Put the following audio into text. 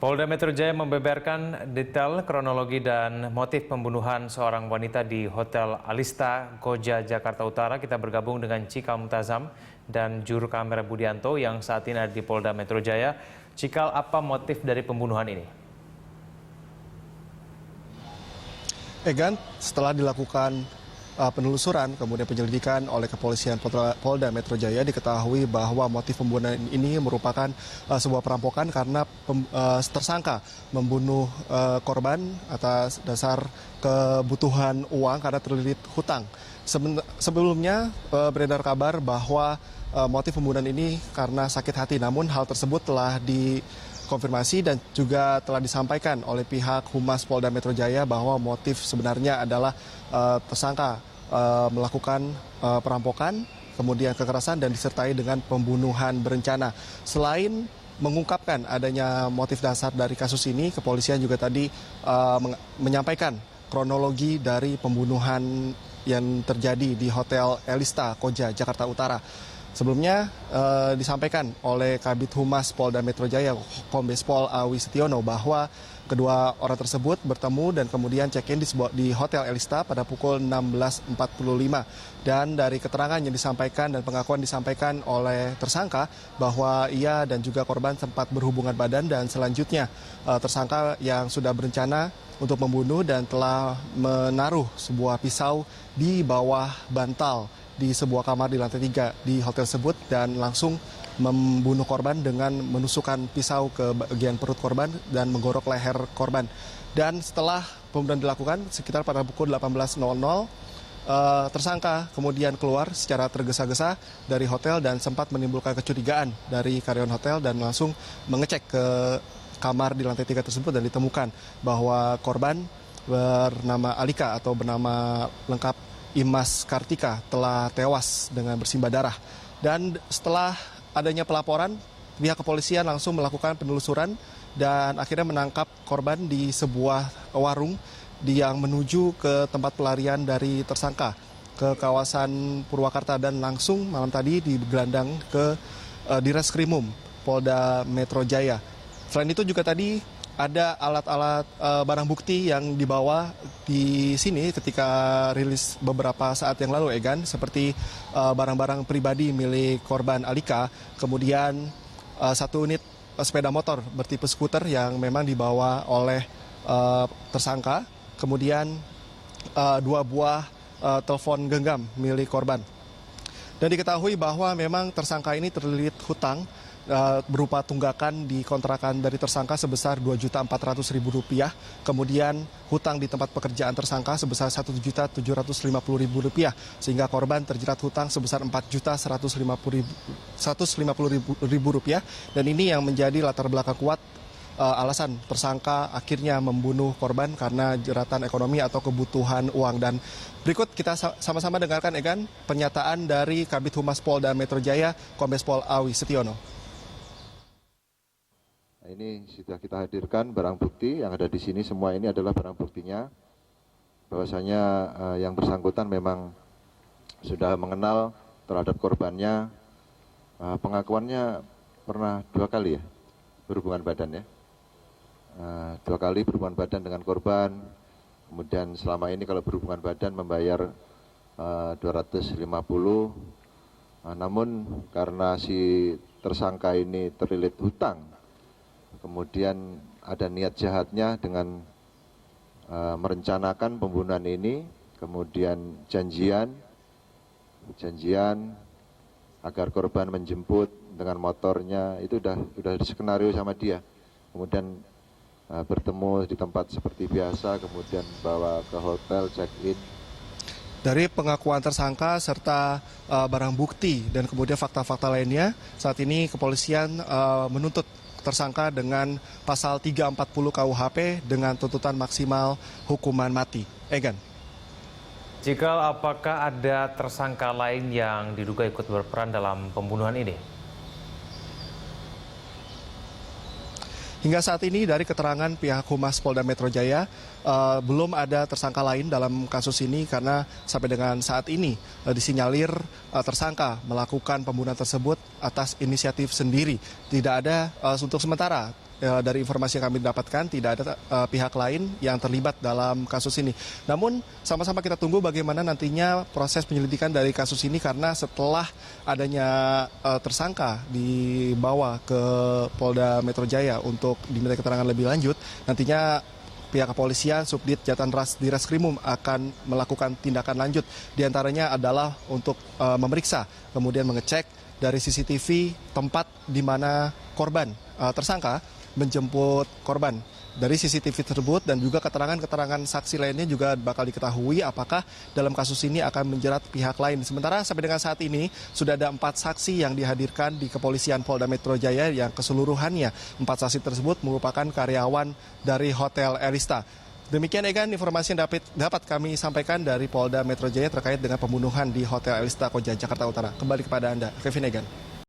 Polda Metro Jaya membeberkan detail kronologi dan motif pembunuhan seorang wanita di Hotel Alista, Koja, Jakarta Utara. Kita bergabung dengan Cikal Mutazam dan juru kamera Budianto yang saat ini ada di Polda Metro Jaya. Cikal, apa motif dari pembunuhan ini? Egan, setelah dilakukan penelusuran, kemudian penyelidikan oleh kepolisian Polda Metro Jaya, diketahui bahwa motif pembunuhan ini merupakan sebuah perampokan karena tersangka membunuh korban atas dasar kebutuhan uang karena terlilit hutang. Sebelumnya beredar kabar bahwa motif pembunuhan ini karena sakit hati, namun hal tersebut telah dikonfirmasi dan juga telah disampaikan oleh pihak Humas Polda Metro Jaya bahwa motif sebenarnya adalah tersangka melakukan perampokan, kemudian kekerasan dan disertai dengan pembunuhan berencana. Selain mengungkapkan adanya motif dasar dari kasus ini, kepolisian juga tadi menyampaikan kronologi dari pembunuhan yang terjadi di Hotel Elista, Koja, Jakarta Utara. Sebelumnya disampaikan oleh Kabid Humas Polda Metro Jaya, Kombes Pol Awi Setiono, bahwa kedua orang tersebut bertemu dan kemudian check-in di Hotel Elista pada pukul 16.45. Dan dari keterangan yang disampaikan dan pengakuan disampaikan oleh tersangka bahwa ia dan juga korban sempat berhubungan badan, dan selanjutnya tersangka yang sudah berencana untuk membunuh dan telah menaruh sebuah pisau di bawah bantal di sebuah kamar di lantai 3 di hotel tersebut dan langsung membunuh korban dengan menusukkan pisau ke bagian perut korban dan menggorok leher korban. Dan setelah pembunuhan dilakukan sekitar pada pukul 18.00, tersangka kemudian keluar secara tergesa-gesa dari hotel dan sempat menimbulkan kecurigaan dari karyawan hotel dan langsung mengecek ke kamar di lantai 3 tersebut dan ditemukan bahwa korban bernama Alika atau bernama lengkap Imas Kartika telah tewas dengan bersimbah darah. Dan setelah adanya pelaporan, pihak kepolisian langsung melakukan penelusuran dan akhirnya menangkap korban di sebuah warung yang menuju ke tempat pelarian dari tersangka ke kawasan Purwakarta, dan langsung malam tadi digelandang ke Direskrimum Polda Metro Jaya. Selain itu juga tadi ada alat-alat barang bukti yang dibawa di sini ketika rilis beberapa saat yang lalu, Egan, seperti barang-barang pribadi milik korban Alika, kemudian satu unit sepeda motor bertipe skuter yang memang dibawa oleh tersangka, kemudian dua buah telepon genggam milik korban. Dan diketahui bahwa memang tersangka ini terlilit hutang berupa tunggakan di kontrakan dari tersangka sebesar Rp2.400.000, kemudian hutang di tempat pekerjaan tersangka sebesar Rp1.750.000, sehingga korban terjerat hutang sebesar Rp4.150.000, dan ini yang menjadi latar belakang kuat alasan tersangka akhirnya membunuh korban karena jeratan ekonomi atau kebutuhan uang. Dan berikut kita sama-sama dengarkan, Egan, pernyataan dari Kabid Humas Polda Metro Jaya, Kombes Pol Awi Setiono. Ini sudah kita hadirkan barang bukti yang ada di sini, semua ini adalah barang buktinya, bahwasanya yang bersangkutan memang sudah mengenal terhadap korbannya. Pengakuannya pernah 2 kali ya berhubungan badan ya, 2 kali berhubungan badan dengan korban. Kemudian selama ini kalau berhubungan badan membayar 250, namun karena si tersangka ini terlilit hutang, kemudian ada niat jahatnya dengan merencanakan pembunuhan ini, kemudian janjian agar korban menjemput dengan motornya, itu sudah diskenario sama dia. Kemudian bertemu di tempat seperti biasa, kemudian bawa ke hotel, check-in. Dari pengakuan tersangka serta barang bukti dan kemudian fakta-fakta lainnya, saat ini kepolisian menuntut tersangka dengan pasal 340 KUHP dengan tuntutan maksimal hukuman mati. Egan. Cikal, apakah ada tersangka lain yang diduga ikut berperan dalam pembunuhan ini? Hingga saat ini dari keterangan pihak Humas Polda Metro Jaya belum ada tersangka lain dalam kasus ini karena sampai dengan saat ini disinyalir tersangka melakukan pembunuhan tersebut atas inisiatif sendiri. Tidak ada untuk sementara dari informasi yang kami dapatkan tidak ada pihak lain yang terlibat dalam kasus ini. Namun sama-sama kita tunggu bagaimana nantinya proses penyelidikan dari kasus ini, karena setelah adanya tersangka dibawa ke Polda Metro Jaya untuk diminta keterangan lebih lanjut, nantinya pihak kepolisian Subdit Jatanras di Reskrimum akan melakukan tindakan lanjut. Di antaranya adalah untuk memeriksa, kemudian mengecek dari CCTV tempat di mana korban tersangka menjemput korban. Dari CCTV tersebut dan juga keterangan-keterangan saksi lainnya juga bakal diketahui apakah dalam kasus ini akan menjerat pihak lain. Sementara sampai dengan saat ini sudah ada 4 saksi yang dihadirkan di kepolisian Polda Metro Jaya yang keseluruhannya 4 saksi tersebut merupakan karyawan dari Hotel Elista. Demikian Egan, informasi yang dapat kami sampaikan dari Polda Metro Jaya terkait dengan pembunuhan di Hotel Elista Koja, Jakarta Utara. Kembali kepada Anda, Kevin Egan.